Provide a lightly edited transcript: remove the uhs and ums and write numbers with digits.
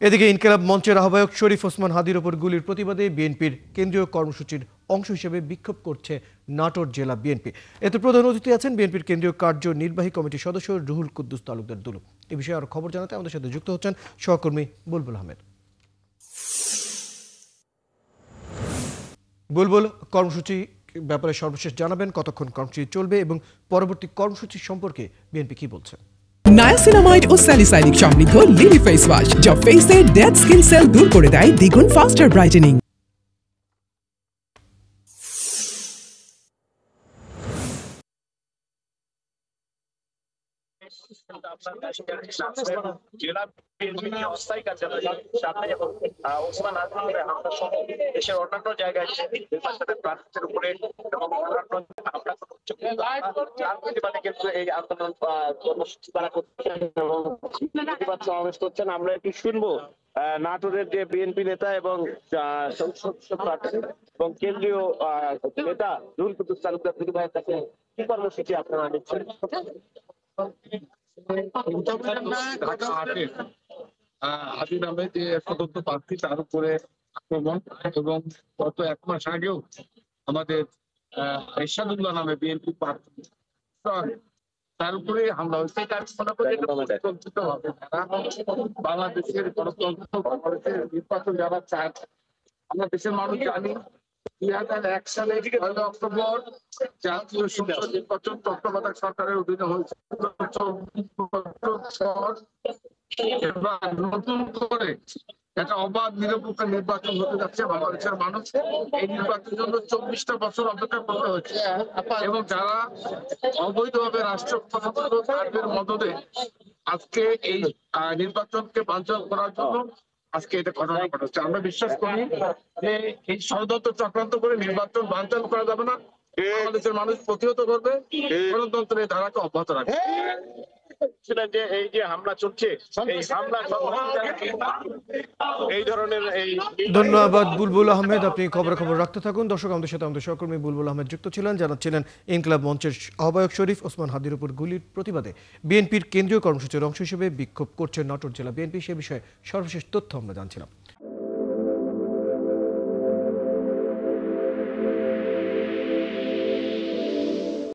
এদিকে ইনকিলাব মঞ্চের আহ্বায়ক শরীফ ওসমান হাদির ওপর গুলির প্রতিবাদে বিএনপির কেন্দ্রীয় কর্মসূচির অংশ হিসেবে বিক্ষোভ করছে নাটোর জেলা বিএনপি। এতে প্রধান অতিথি আছেন বিএনপির কেন্দ্রীয় কার্যনির্বাহী কমিটির সদস্য রুহুল কুদ্দুস তালুকদার দুলু। এ বিষয়ে আরো খবর জানাতে আমাদের সাথে যুক্ত হচ্ছেন সহকর্মী বুলবুল আহমেদ। বুলবুল, কর্মসূচি ব্যাপারে সর্বশেষ জানাবেন, কতক্ষণ কর্মসূচি চলবে এবং পরবর্তী কর্মসূচি সম্পর্কে বিএনপি কি বলছে? নায়াসিনামাইড ও স্যালিসাইলিক সমৃদ্ধ লিলি ফেস ওয়াশ, যা ফেসের ডেড স্কিন সেল দূর করে দেয় দ্বিগুণ ফাস্টার ব্রাইটেনিং। জেলা বিএনপি অস্থায়ী কার্যালয় সামনে এবং ওসমান হাদির হামলা সহ দেশের অন্যান্য জায়গায় নির্বাচনের প্রার্থীদের উপরে এবং অন্যান্য হামলা তার প্রতিবাদে কিন্তু এই আন্দোলন কর্মসূচি তারা করছেন এবং প্রতিবাদ সমাবেশ করছেন। আমরা একটু শুনবো নাটোরের যে বিএনপি নেতা এবং সংসদ প্রার্থী এবং কেন্দ্রীয় নেতা রুহুল কুদ্দুস তালুকদার দুলু ভাইয়ের কাছে কি কর্মসূচি আপনারা নিচ্ছেন। ঢাকা আটের হাজি নামে যে স্বতন্ত্র প্রার্থী তার উপরে আক্রমণ এবং গত 1 মাস আগেও আমাদের এরশাদুল্লাহ নামে বিএনপি প্রার্থী তার উপরে হামলা হয়েছে। বাংলাদেশের গণতন্ত্র বাংলাদেশের নির্বাচন যারা চায়, আমরা দেশের মানুষ জানি 2001 সালে 1 অক্টোবর জাতীয় সংসদ নির্বাচন তত্ত্বাবধায়ক সরকারের অধীনে হয়েছে। এবার নতুন করে একটা অবাধ নিরপেক্ষ নির্বাচন হতে যাচ্ছে। বাংলাদেশের মানুষ এই নির্বাচনের জন্য 24টা বছর অপেক্ষা করতে হচ্ছে এবং যারা অবৈধভাবে রাষ্ট্র তাদের মদদে আজকে এই নির্বাচনকে বানচাল করার জন্য আজকে এটা ঘটনা ঘটাচ্ছে। আমরা বিশ্বাস করি যে এই ষড়যন্ত্র চক্রান্ত করে নির্বাচন বানচাল করা যাবে না। বাংলাদেশের মানুষ প্রতিহত করবে, গণতন্ত্রের ধারাকে অব্যাহত রাখবে। যে এই যে হামলা চলছে, এই হামলা এই ধরনের ধন্যবাদ বুলবুল আহমেদ, আপনি খবর রাখতে থাকুন। দর্শক, আমাদের সাথে আমাদের সহকর্মী বুলবুল আহমেদ যুক্ত ছিলেন, জানাচ্ছিলেন ইনকিলাব মঞ্চের আহ্বায়ক শরীফ ওসমান হাদির উপর গুলির প্রতিবাদে বিএনপির কেন্দ্রীয় কর্মসূচির অংশ হিসেবে বিক্ষোভ করছে নাটোর জেলা বিএনপি। সে বিষয়ে সর্বশেষ তথ্য আমরা জানছিলাম।